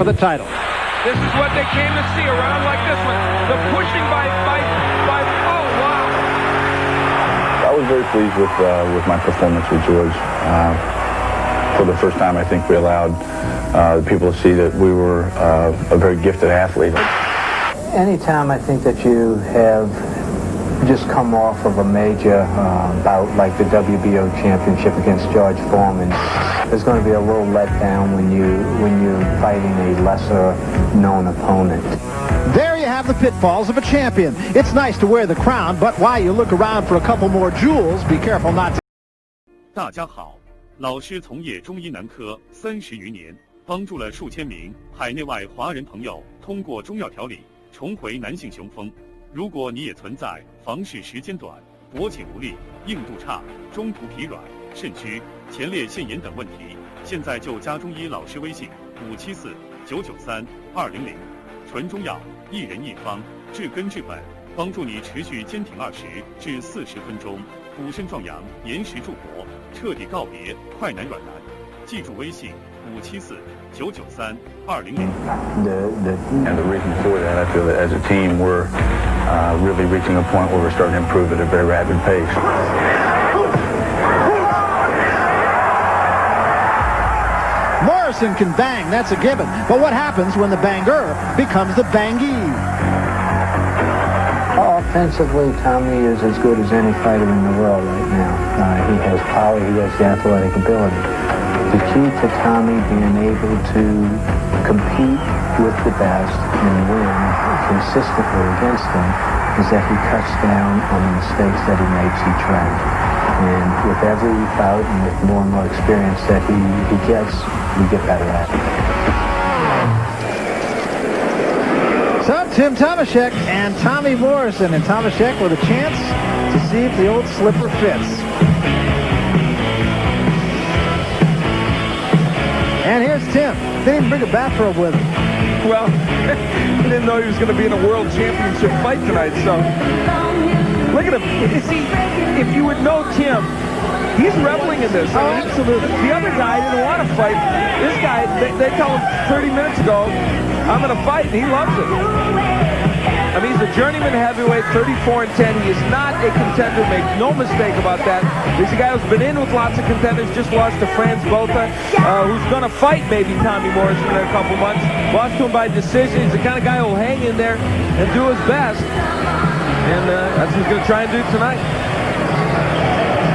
for the title. This is what they came to see, a round like this one. The pushing by oh, wow. I was very pleased with my performance with George. For the first time, I think we allowed people to see that we were a very gifted athlete. Anytime I think that you have just come off of a major bout like the WBO championship against George Foreman, there's going to be a little letdown when you're fighting a lesser known opponent. There you have the pitfalls of a champion. It's nice to wear the crown, but while you look around for a couple more jewels, be careful not to. 大家好，老师从业中医男科30余年，帮助了数千名海内外华人朋友通过中药调理重回男性雄风。如果你也存在房事时间短、勃起无力、硬度差、中途疲软、肾虚、前列腺炎等问题，现在就加中医老师微信574-993-200，纯中药，一人一方，治根治本，帮助你持续坚挺20至40分钟，补肾壮阳，延时助勃，彻底告别快男软男。记住微信574-993-200。And the reason for that, I feel that as a team, we're really reaching a point where we're starting to improve at a very rapid pace. Morrison can bang, that's a given. But what happens when the banger becomes the bangee? Offensively, Tommy is as good as any fighter in the world right now. He has power, he has the athletic ability. The key to Tommy being able to compete with the best and win consistently against them is that he cuts down on the mistakes that he makes each round. And with every bout and with more and more experience that he gets, we get better at it. So Tim Tomaszek and Tommy Morrison, and Tomaszek with a chance to see if the old slipper fits. And here's Tim. Didn't even bring a bathrobe with him. Well, I didn't know he was going to be in a world championship fight tonight, so look at him. See, if you would know Tim, he's reveling in this. Oh, absolutely. The other guy didn't want to fight. This guy, they tell him 30 minutes ago, I'm going to fight, and he loves it. I mean, he's a journeyman heavyweight, 34-10. He is not a contender. Make no mistake about that. He's a guy who's been in with lots of contenders, just lost to Franz Botha, who's going to fight maybe Tommy Morrison in a couple months. Lost to him by decision. He's the kind of guy who'll hang in there and do his best. And that's what he's going to try and do tonight.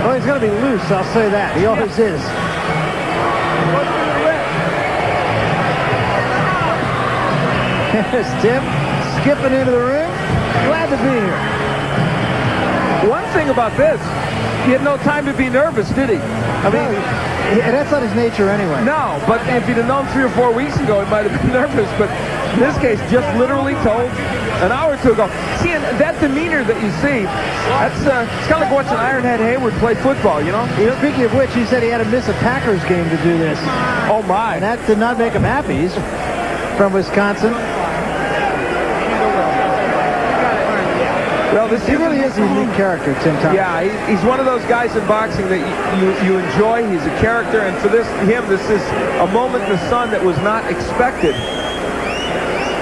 Well, he's going to be loose, I'll say that. He always is. Here's Tim skipping into the ring. Glad to be here. One thing about this, he had no time to be nervous, did he? I mean, that's not his nature anyway. No, but if he'd have known 3 or 4 weeks ago, he might have been nervous. But in this case, just literally told an hour or two ago. See, and that demeanor that you see, that's it's kind of like watching Ironhead Hayward play football, you know? Speaking of which, he said he had to miss a Packers game to do this. Oh, my. And that did not make him happy. He's from Wisconsin. Well, he really is a unique character, Tim Tomaszek. Yeah, he's one of those guys in boxing that you enjoy. He's a character, and for this is a moment in the sun that was not expected.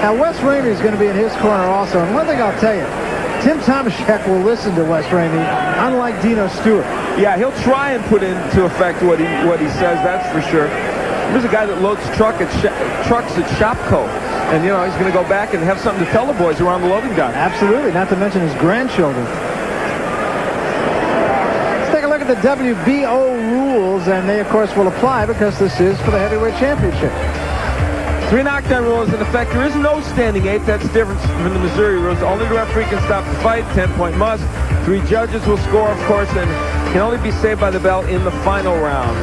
Now, Wes Ramey is going to be in his corner also, and one thing I'll tell you, Tim Tomaszek will listen to Wes Ramey, unlike Dino Stewart. Yeah, he'll try and put into effect what he says, that's for sure. There's a guy that loads trucks at Shopko. And, you know, he's going to go back and have something to tell the boys around the loading dock. Absolutely, not to mention his grandchildren. Let's take a look at the WBO rules, and they, of course, will apply because this is for the heavyweight championship. 3 knockdown rules in effect. There is no standing 8. That's different from the Missouri rules. Only the referee can stop the fight. 10-point must. 3 judges will score, of course, and can only be saved by the bell in the final round.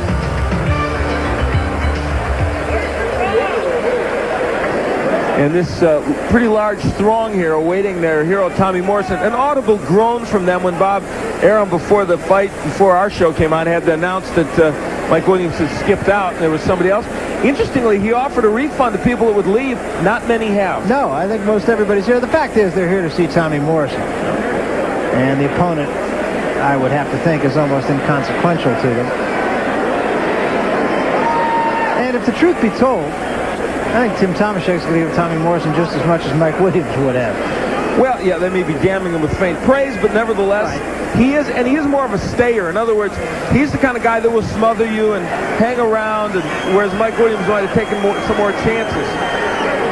And this pretty large throng here awaiting their hero, Tommy Morrison. An audible groan from them when Bob Arum, before the fight, before our show came on, had to announce that Mike Williams had skipped out and there was somebody else. Interestingly, he offered a refund to people that would leave. Not many have. No, I think most everybody's here. The fact is they're here to see Tommy Morrison. And the opponent, I would have to think, is almost inconsequential to them. And if the truth be told, I think Tim Tomaszek's going to give Tommy Morrison just as much as Mike Williams would have. Well, yeah, they may be damning him with faint praise, but nevertheless, he is more of a stayer. In other words, he's the kind of guy that will smother you and hang around, and whereas Mike Williams might have taken some more chances.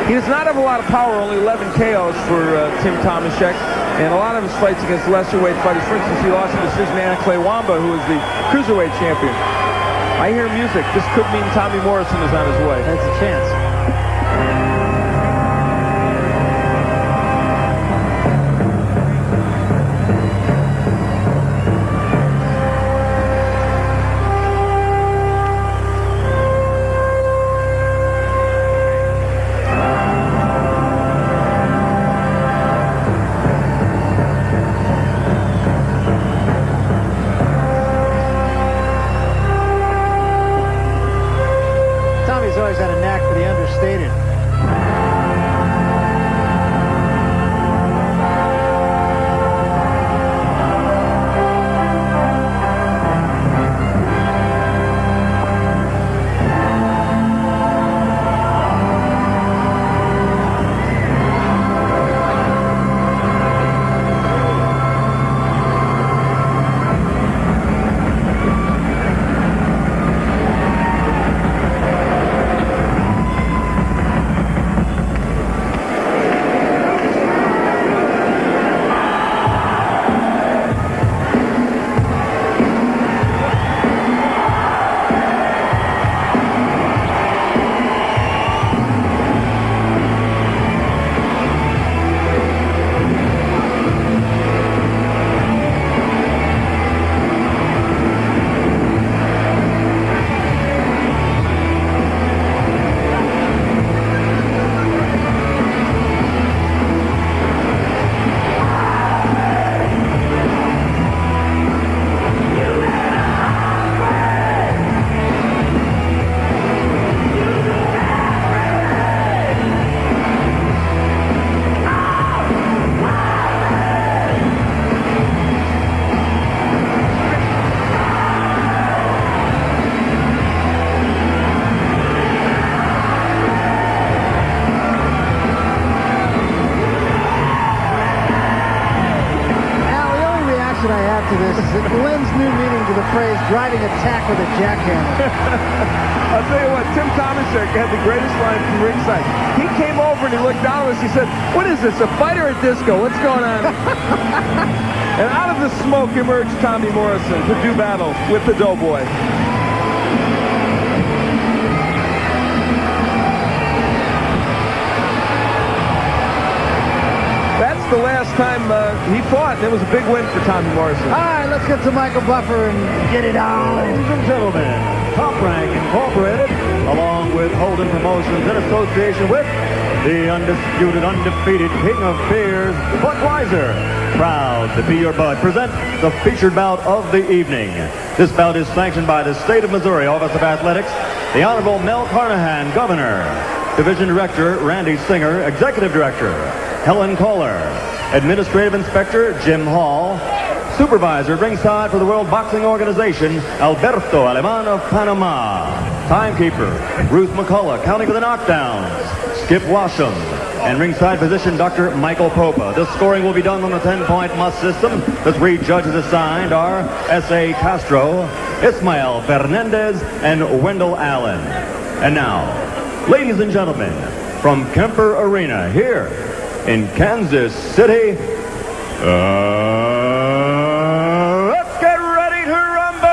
He does not have a lot of power, only 11 KOs for Tim Tomaszek, and a lot of his fights against lesser weight fighters. For instance, he lost a decision to Anna Clay Wamba, who is the cruiserweight champion. I hear music. This could mean Tommy Morrison is on his way. That's a chance. Always had a knack for the understated. To this is it lends new meaning to the phrase driving attack with a jackhammer. I'll tell you what, Tim Tomaszek had the greatest line from ringside. He came over and he looked down at us. He said, "What is this, a fight or a disco? What's going on?" And out of the smoke emerged Tommy Morrison to do battle with the Doughboy. That's the last time he fought, and it was a big win for Tommy Morrison. All right, let's get to Michael Buffer and get it on. Ladies and gentlemen, Top Rank Incorporated, along with Holden Promotions in association with the undisputed, undefeated King of Beers, Budweiser, proud to be your bud, present the featured bout of the evening. This bout is sanctioned by the State of Missouri Office of Athletics, the Honorable Mel Carnahan, Governor, Division Director Randy Singer, Executive Director Helen Kohler, Administrative Inspector Jim Hall, Supervisor ringside for the World Boxing Organization Alberto Aleman of Panama, Timekeeper Ruth McCullough, counting for the knockdowns Skip Washam, and ringside physician Dr. Michael Popa. The scoring will be done on the 10-point must system. The 3 judges assigned are S.A. Castro, Ismael Fernandez, and Wendell Allen. And now, ladies and gentlemen, from Kemper Arena here in Kansas City, let's get ready to rumble!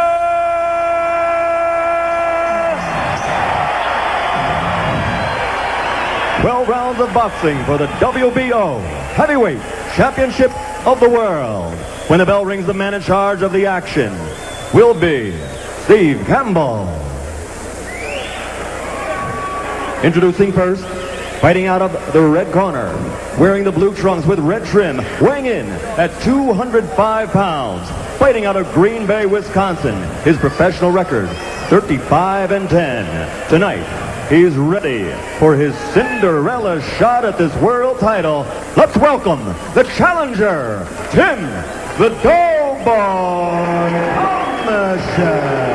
12 rounds of boxing for the WBO Heavyweight Championship of the World. When the bell rings, the man in charge of the action will be Steve Campbell. Introducing first, fighting out of the red corner, wearing the blue trunks with red trim, weighing in at 205 pounds, fighting out of Green Bay, Wisconsin. His professional record, 35-10. Tonight, he's ready for his Cinderella shot at this world title. Let's welcome the challenger, Tim the Doughboy Tomaszek.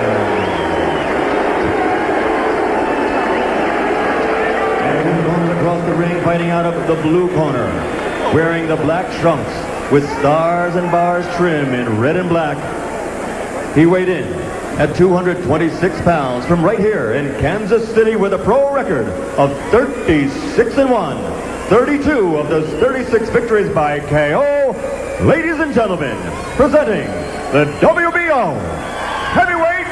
fighting out of the blue corner, wearing the black trunks with stars and bars trim in red and black. He weighed in at 226 pounds from right here in Kansas City with a pro record of 36-1. 32 of those 36 victories by KO. Ladies and gentlemen, presenting the WBO Heavyweight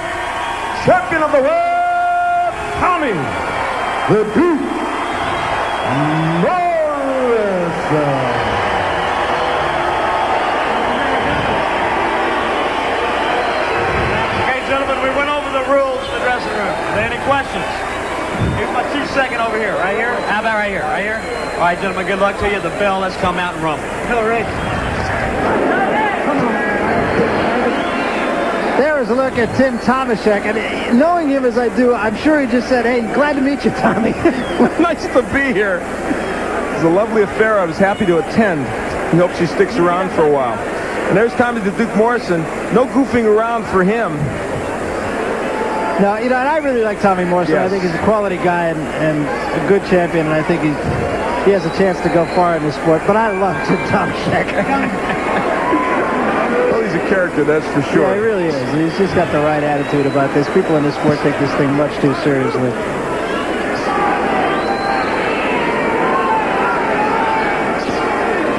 Champion of the World, Tommy the Duke Morrison. Okay, gentlemen, we went over the rules in the dressing room. Are there any questions? Here's my 2-second over here. Right here? How about right here? Right here? All right, gentlemen, good luck to you. The bell, let's come out and rumble. Hillary. There is a look at Tim Tomaszek, and knowing him as I do, I'm sure he just said, "Hey, glad to meet you, Tommy." Nice to be here. It's a lovely affair. I was happy to attend. He hopes he sticks around for a while. And there's Tommy the Duke Morrison. No goofing around for him. No, you know, and I really like Tommy Morrison. Yes. I think he's a quality guy and a good champion, and I think he has a chance to go far in this sport. But I love Tim Tomaszek. Well, he's a character, that's for sure. Yeah, he really is. He's just got the right attitude about this. People in this sport take this thing much too seriously.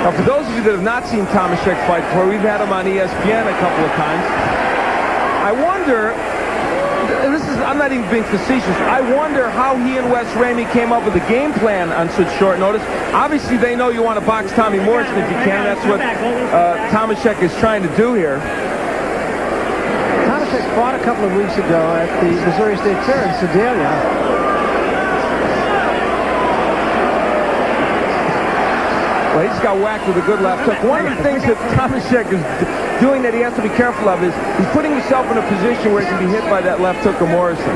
Now, for those of you that have not seen Tomaszek fight before, we've had him on ESPN a couple of times. I wonder, and I'm not even being facetious, I wonder how he and Wes Ramey came up with a game plan on such short notice. Obviously, they know you want to box Tommy Morrison if you can. That's what Tomaszek is trying to do here. Tomaszek fought a couple of weeks ago at the Missouri State Fair in Sedalia. Well, he just got whacked with a good left hook. One of the things that Tomaszek is doing that he has to be careful of is he's putting himself in a position where he can be hit by that left hook of Morrison.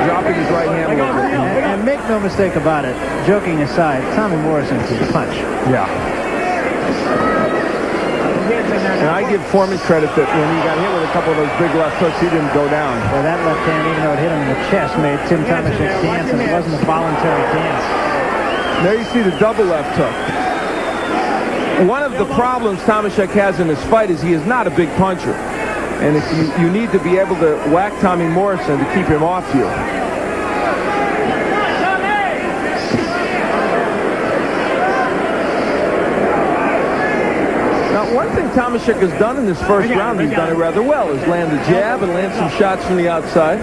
Dropping his right hand a little bit. And make no mistake about it, joking aside, Tommy Morrison can punch. Yeah. And I give Foreman credit that when he got hit with a couple of those big left hooks, he didn't go down. Well, that left hand, even though it hit him in the chest, made Tim Tomaszek dance, and it wasn't a voluntary dance. There you see the double left hook. One of the problems Tomaszek has in this fight is he is not a big puncher. And if you need to be able to whack Tommy Morrison to keep him off you. Now, one thing Tomaszek has done in this first round, he's done it rather well, is land a jab and land some shots from the outside.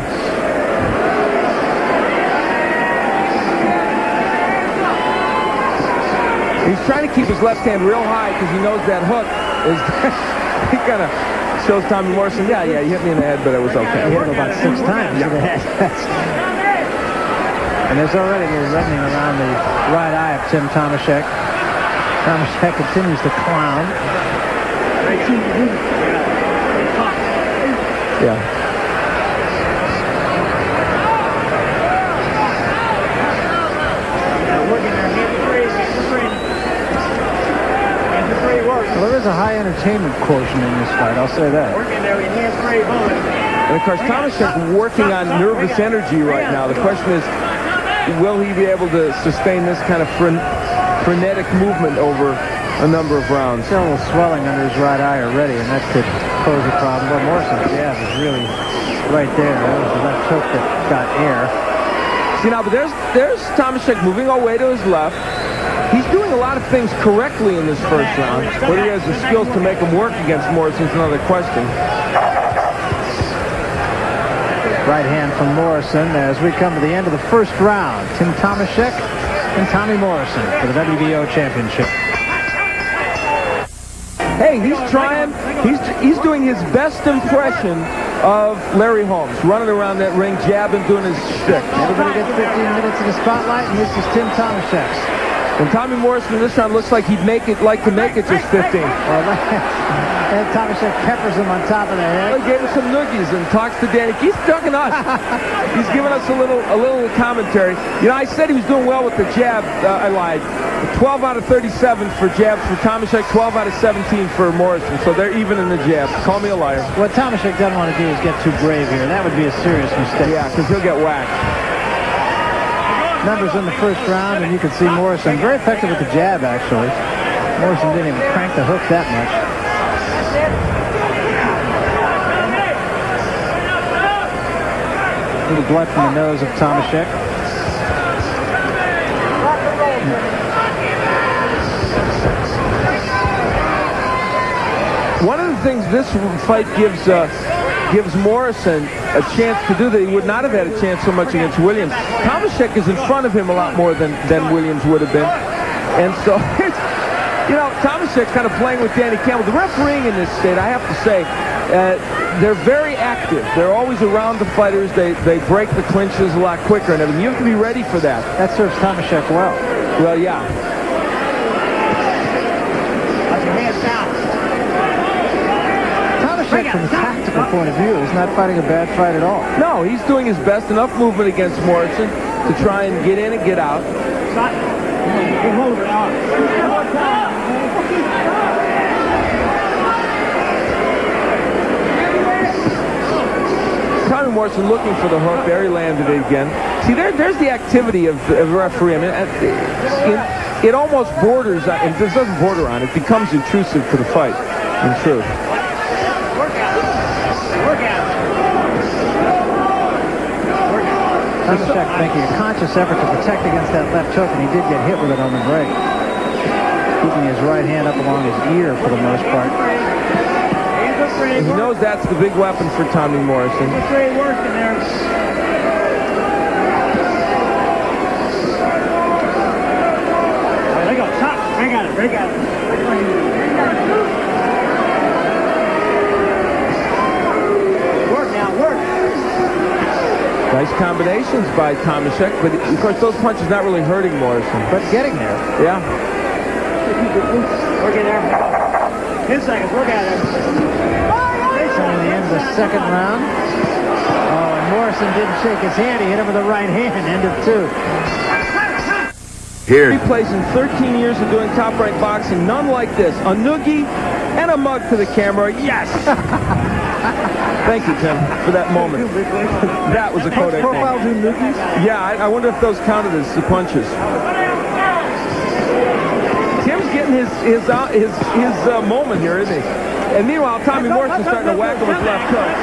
He's trying to keep his left hand real high because he knows that hook is... he kind of shows Tommy Morrison, yeah, you hit me in the head, but it was okay. He hit him about 6 times in the head. And there's already a little reddening around the right eye of Tim Tomaszek. Tomaszek continues to clown. Yeah. Well, there is a high entertainment quotient in this fight, I'll say that. And of course, Tomaszek working on nervous energy right now. The question is, will he be able to sustain this kind of frenetic movement over a number of rounds? Still a little swelling under his right eye already, and that could pose a problem. But Morrison's jab is really right there. That was the left hook that got air. See now, but there's Tomaszek moving away to his left. He's doing a lot of things correctly in this first round. Whether he has the skills to make him work against Morrison is another question. Right hand from Morrison as we come to the end of the first round. Tim Tomaszek and Tommy Morrison for the WBO championship. Hey, he's trying. He's doing his best impression of Larry Holmes, running around that ring, jabbing, doing his shtick. Everybody gets 15 minutes in the spotlight, and this is Tim Tomaszek. And Tommy Morrison this round looks like he'd like to make it just 15. And Tomaszek peppers him on top of the head. He gave us some noogies and talks to Danny. He's talking us. He's giving us a little commentary. You know, I said he was doing well with the jab. I lied. 12 out of 37 for jabs for Tomaszek, 12 out of 17 for Morrison. So they're even in the jabs. Call me a liar. What Tomaszek doesn't want to do is get too brave here. That would be a serious mistake. Yeah, because he'll get whacked. numbers in the first round, and you can see Morrison very effective with the jab, actually. Morrison didn't even crank the hook that much. A little blood from the nose of Tomaszek. One of the things this fight gives Morrison a chance to do that he would not have had a chance so much against Williams. Tomaszek is in front of him a lot more than Williams would have been. And so, you know, Tomaszek kind of playing with Danny Campbell. The refereeing in this state, I have to say, they're very active. They're always around the fighters. They break the clinches a lot quicker and everything. You have to be ready for that. That serves Tomaszek well. Well, yeah. Tomaszek, from a tactical point of view, is not fighting a bad fight at all. No, he's doing his best. Enough movement against Morrison to try and get in and get out. Tommy Morrison looking for the hook. There he landed it again. See, there's the activity of the referee. I mean, it almost borders on, it doesn't border on, it becomes intrusive to the fight, in truth. Tomaszek making a conscious effort to protect against that left hook, and he did get hit with it on the break. Keeping his right hand up along his ear for the most part. He knows that's the big weapon for Tommy Morrison. Nice combinations by Tomaszek, but of course those punches not really hurting Morrison. But getting there. Yeah. Work in there. 10 seconds, work at it. Coming to the end of the second round. Oh, and Morrison didn't shake his hand. He hit him with the right hand. End of 2. Here. He plays in 13 years of doing top-ranked boxing. None like this. A noogie and a mug to the camera. Yes! Thank you, Tim, for that moment. That was a Kodak Profile do noogies? Yeah, I wonder if those counted as the punches. Tim's getting his moment here, isn't he? And meanwhile, Tommy Morrison's starting to whack him with left hook.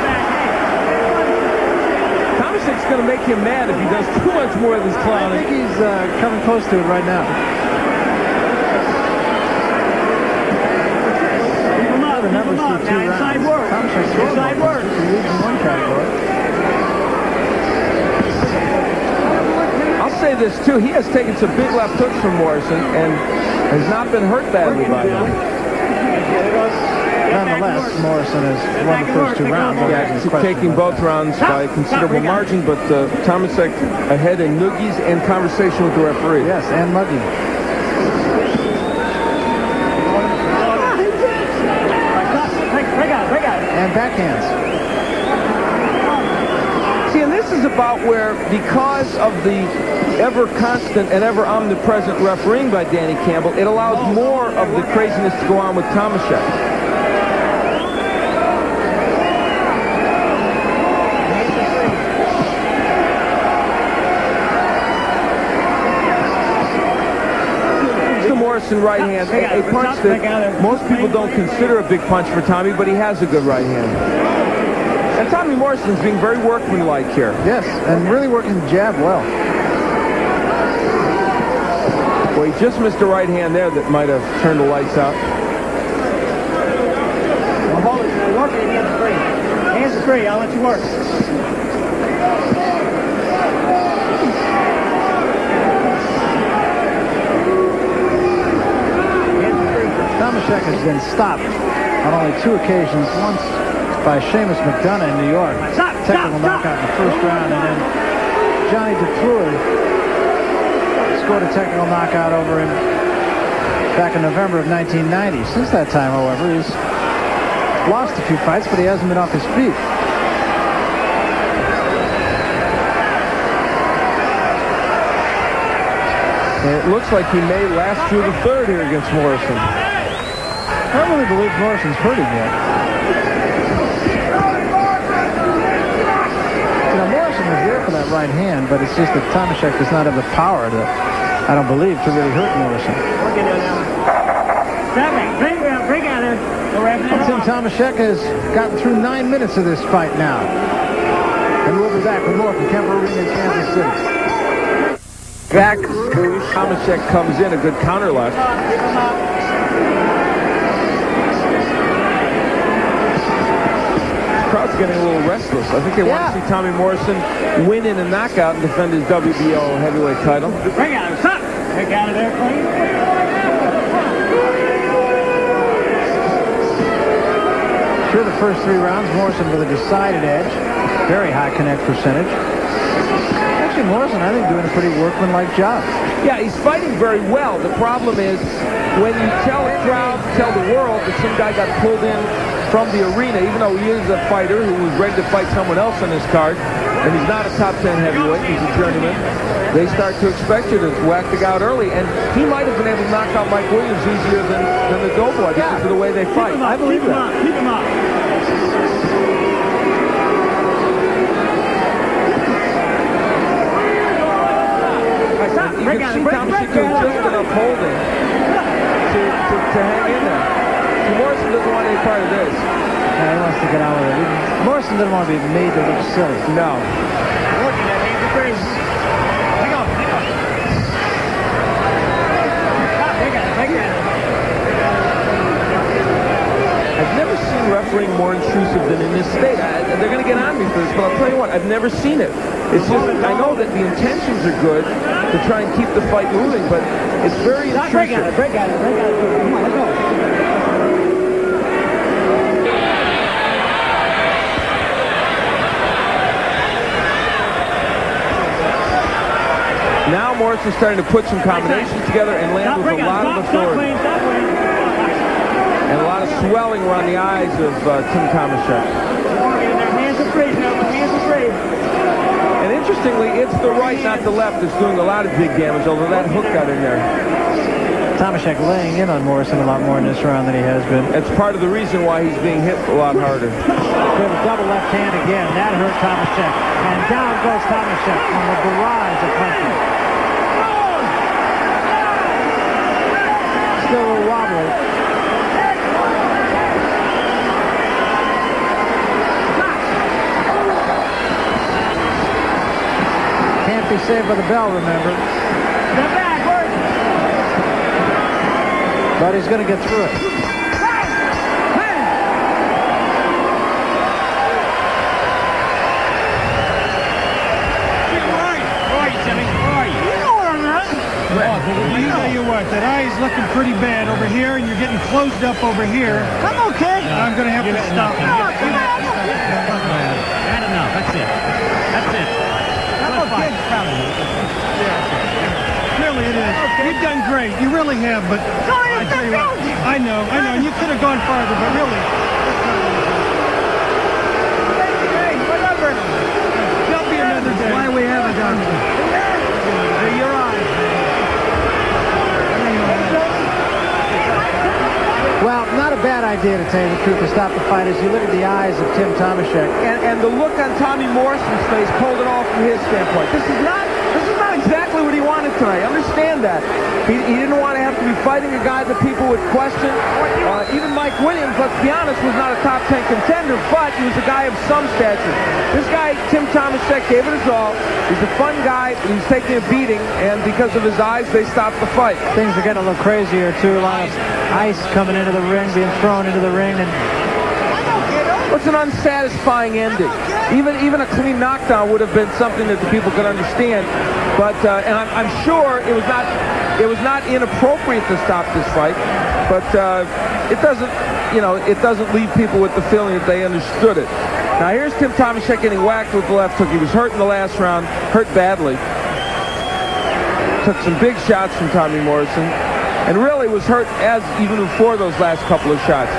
Tomaszek's going to make him mad if he does too much more of this clowning. I think he's coming close to it right now. The numbers through 2 rounds. Inside work. Inside work. He leads in one category. I'll say this, too. He has taken some big left hooks from Morrison and has not been hurt badly by him. Nonetheless, Morrison has won the first 2 rounds. Yeah, taking both rounds by a considerable margin, but Tomaszek ahead in noogies and conversation with the referee. Yes, and mugging. And backhands. See, and this is about where, because of the ever-constant and ever-omnipresent refereeing by Danny Campbell, it allows more of the craziness to go on with Tomaszek. Morrison right hand, a punch that most people don't consider a big punch for Tommy, but he has a good right hand. And Tommy Morrison's being very workmanlike here. Yes, and really working the jab well. Well, he just missed a right hand there that might have turned the lights out. Hold it, work it, hands free. Hands free, I'll let you work. Tomaszek has been stopped on only 2 occasions. Once by Seamus McDonough in New York. Technical knockout in the first round. And then Johnny DeFleur scored a technical knockout over him back in November of 1990. Since that time, however, he's lost a few fights, but he hasn't been off his feet. It looks like he may last through the third here against Morrison. I don't really believe Morrison's hurt him yet. You know, Morrison was there for that that right hand, but it's just that Tomaszek does not have the power to, I don't believe, to really hurt Morrison. Break out there. Tim Tomaszek has gotten through 9 minutes of this fight now. And we'll be back with more from Kemper Arena in Kansas City. Back, Tomaszek comes in, a good counter left. The crowd's getting a little restless. I think they want to see Tommy Morrison win in a knockout and defend his WBO heavyweight title. Break out of there. Break out of there, please. Through the first 3 rounds, Morrison with a decided edge. Very high connect percentage. Actually, Morrison, I think, doing a pretty workmanlike job. Yeah, he's fighting very well. The problem is when you tell a crowd, tell the world that some guy got pulled in from the arena, even though he is a fighter who was ready to fight someone else on his card, and he's not a top 10 heavyweight, he's a journeyman, they start to expect you to whack the guy out early. And he might have been able to knock out Mike Williams easier than the Doughboy because of the way they fight. I believe that. Keep him up. You can see Tomaszek doing just enough holding to hang in there. See, Morrison doesn't want any part of this. Yeah, he wants to get out of it. Morrison doesn't want to be made to look silly. No. Looking at him, crazy. Hang on. I've never seen refereeing more intrusive than in this state. They're going to get on me for this, but I'll tell you what, I've never seen it. It's just, I know that the intentions are good to try and keep the fight moving, but it's very intrusive. Break out of it. Come on, let's go. Now Morrison's starting to put some combinations together and land with a lot of authority. And a lot of swelling around the eyes of Tim Tomaszek. Hands are free, hands are free. And interestingly, it's the right, not the left, that's doing a lot of big damage, although that hook got in there. Tomaszek laying in on Morrison a lot more in this round than he has been. That's part of the reason why he's being hit a lot harder. We have a double left hand again. That hurt Tomaszek. And down goes Tomaszek on the barrage of punches. Still a little wobbly. Can't be saved by the bell, remember. But he's going to get through it. You know you what, that eye is looking pretty bad over here, and you're getting closed up over here. I'm okay. I'm going to have to stop. Bad enough. That's it. I'm okay. Clearly it is. You've done great. You really have, but I tell you what, I know, and you could have gone farther, but really. Whatever. There'll be another day. Why we have a doctor? Your eyes. Well, not a bad idea, to tell you the truth, to stop the fight as you look at the eyes of Tim Tomaszek. And the look on Tommy Morrison's face told it all from his standpoint. This is not exactly what he wanted tonight. Understand that. He didn't want to have to be fighting a guy that people would question. Even Mike Williams, let's be honest, was not a top 10 contender, but he was a guy of some stature. This guy, Tim Tomaszek, gave it his all. He's a fun guy, but he's taking a beating, and because of his eyes, they stopped the fight. Things are getting a little crazier, too. A lot of ice coming into the ring, being thrown into the ring, and it's an unsatisfying ending. Even a clean knockdown would have been something that the people could understand. But and I'm sure it was not inappropriate to stop this fight. But it doesn't leave people with the feeling that they understood it. Now here's Tim Tomaszek getting whacked with the left hook. He was hurt in the last round, hurt badly. Took some big shots from Tommy Morrison, and really was hurt even before those last couple of shots.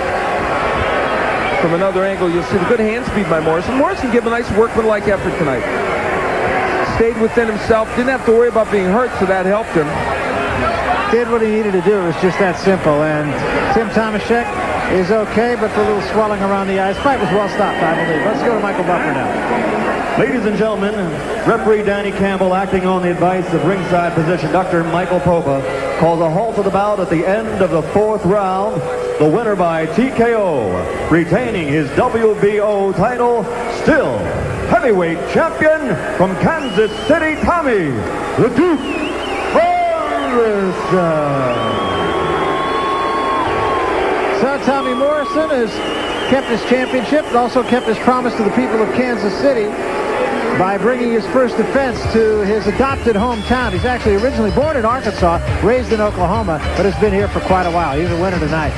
From another angle, you'll see the good hand speed by Morrison. Morrison gave a nice workmanlike effort tonight. Stayed within himself, didn't have to worry about being hurt, so that helped him. Did what he needed to do. It was just that simple. And Tim Tomaszek, is okay, but for a little swelling around the eyes. Fight was well stopped, I believe. Let's go to Michael Buffer now. Ladies and gentlemen, referee Danny Campbell, acting on the advice of ringside physician Dr. Michael Popa, calls a halt to the bout at the end of the 4th round. The winner by TKO, retaining his WBO title, still heavyweight champion from Kansas City, Tommy the Duke Morrison. So Tommy Morrison has kept his championship and also kept his promise to the people of Kansas City by bringing his first defense to his adopted hometown. He's actually originally born in Arkansas, raised in Oklahoma, but has been here for quite a while. He's a winner tonight.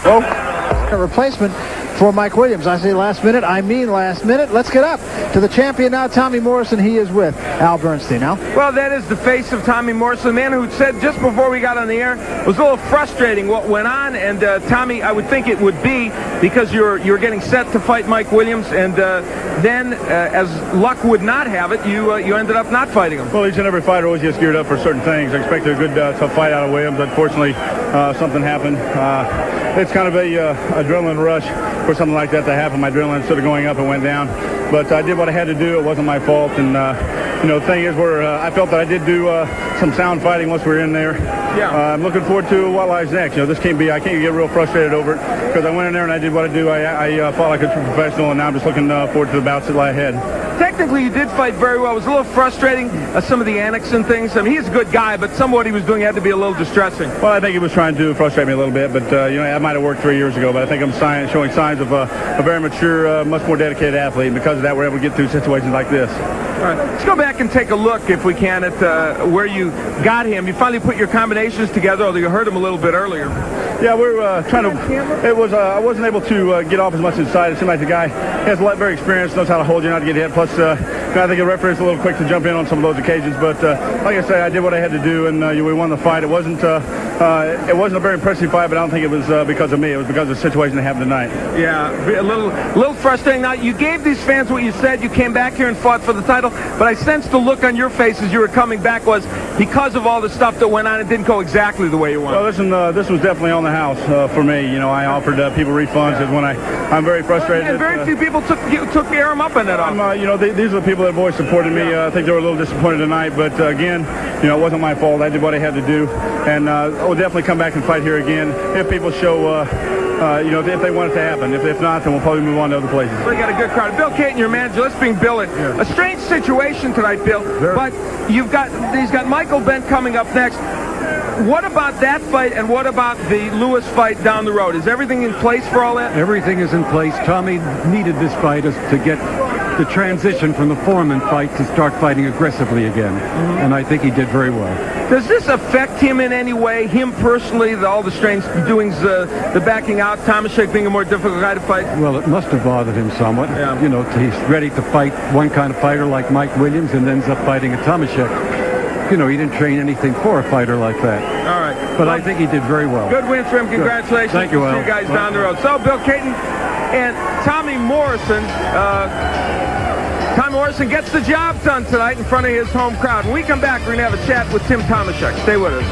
A replacement for Mike Williams. I say last minute, I mean last minute. Let's get up to the champion now, Tommy Morrison. He is with Al Bernstein. Al? Well, that is the face of Tommy Morrison, the man who said just before we got on the air, it was a little frustrating what went on. And Tommy, I would think it would be because you were getting set to fight Mike Williams, and then, as luck would not have it, you ended up not fighting him. Well, each and every fighter always gets geared up for certain things. I expected a good, tough fight out of Williams. Unfortunately, something happened. It's kind of a adrenaline rush for something like that to happen. My adrenaline sort of going up and went down. But I did what I had to do. It wasn't my fault. And, the thing is I felt that I did do some sound fighting once we were in there. Yeah. I'm looking forward to what lies next. I can't get real frustrated over it because I went in there and I did what I do. I fought like a true professional, and now I'm just looking forward to the bouts that lie ahead. Technically, you did fight very well. It was a little frustrating, some of the annex and things. I mean, he's a good guy, but some of what he was doing had to be a little distressing. Well, I think he was trying to frustrate me a little bit, but, I might have worked 3 years ago, but I think I'm showing signs of a very mature, much more dedicated athlete, and because of that, we're able to get through situations like this. All right, let's go back and take a look, if we can, at where you got him. You finally put your combinations together, although you hurt him a little bit earlier. Yeah, we're trying to. It was. I wasn't able to get off as much inside. It seemed like the guy has a lot very experienced, knows how to hold you, not to get hit. Plus, I think the referee's a little quick to jump in on some of those occasions. But like I say, I did what I had to do, and we won the fight. It wasn't a very impressive fight, but I don't think it was because of me. It was because of the situation that happened tonight. Yeah, a little frustrating. Now, you gave these fans what you said. You came back here and fought for the title, but I sensed the look on your face as you were coming back was because of all the stuff that went on. It didn't go exactly the way you wanted. Well, listen, this was definitely on the house for me. I offered people refunds, and when I'm very frustrated. And very few people took the arm up on that offer. These are the people that have always supported me. I think they were a little disappointed tonight, but again, it wasn't my fault. I did what I had to do, and I'll definitely come back and fight here again if people show. If they want it to happen. If not, then we'll probably move on to other places. We got a good crowd. Bill Caton, your manager. Let's bring Bill in. Yeah. A strange situation tonight, Bill. Sure. But he's got Michael Bent coming up next. What about that fight, and what about the Lewis fight down the road? Is everything in place for all that? Everything is in place. Tommy needed this fight to get the transition from the Foreman fight to start fighting aggressively again. Mm-hmm. And I think he did very well. Does this affect him in any way, him personally, all the strange doings, the backing out, Tomaszek being a more difficult guy to fight? Well, it must have bothered him somewhat. Yeah. He's ready to fight one kind of fighter like Mike Williams and ends up fighting a Tomaszek. He didn't train anything for a fighter like that. All right. But I think he did very well. Good win for him. Congratulations. Thank you, Al. See you guys down the road. So, Bill Caton and Tommy Morrison. Tommy Morrison gets the job done tonight in front of his home crowd. When we come back, we're going to have a chat with Tim Tomaszek. Stay with us.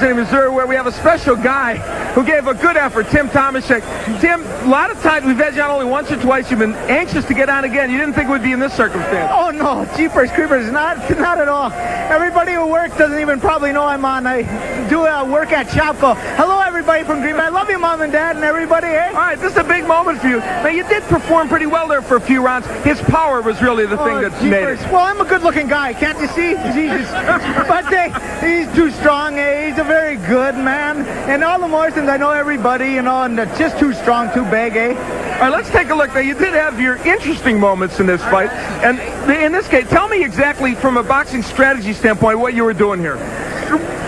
In Missouri, where we have a special guy who gave a good effort, Tim Tomaszek. Tim, a lot of times we've had you on only once or twice. You've been anxious to get on again. You didn't think it would be in this circumstance. Oh, no. Jeepers Creepers. Not at all. Everybody who works doesn't even probably know I'm on. I do work at Shopko. Hello, everybody from Green Bay. I love you, Mom and Dad, and everybody. Hey? All right, this is a big moment for you. Now, you did perform pretty well there for a few rounds. His power was really the thing that made it. Well, I'm a good-looking guy. Can't you see? Jesus. But he's too strong. He's a very good man. And all the Morrisons, I know everybody, and they're just too strong, too big, eh? All right, let's take a look. Now, you did have your interesting moments in this fight. And in this case, tell me exactly, from a boxing strategy standpoint, what you were doing here.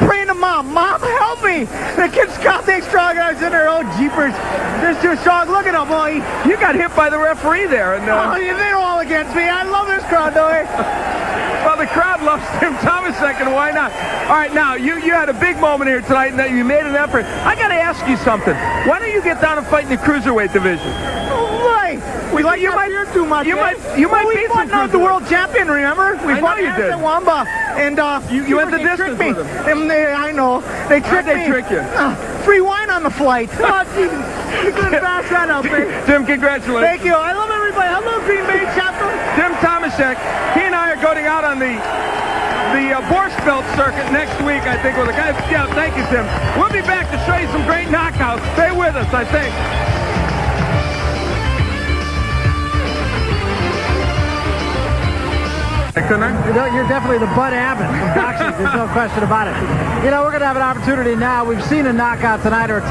Praying to Mom. Mom, help me. The kid's goddamn strong. I was in there. Oh, jeepers. They're too strong. Look at him, boy. You got hit by the referee there. And, they're all against me. I love this crowd, though, eh? Well, the crowd loves Tim Tomaszek, and why not? All right, now, you had a big moment here tonight, and you made an effort. I got to ask you something. Why don't you get down and fight in the cruiserweight division? Why? You might too much. You might we beat fought some the world champion, remember? We I fought know you did. at Wamba, and You went the they distance tricked me. with them. I know. They tricked How'd me. they trick you? Free wine on the flight. Oh, Jesus. You couldn't pass that up, eh? Tim, congratulations. Thank you. I love everybody. Hello, Green Bay chapter. Tim Tomaszek, he and I are going out on the Borscht Belt circuit next week, I think, with a guy. Yeah, thank you, Tim. We'll be back to show you some great knockouts. Stay with us, I think. You're definitely the Bud Abbott of boxing. There's no question about it. We're going to have an opportunity now. We've seen a knockout tonight or a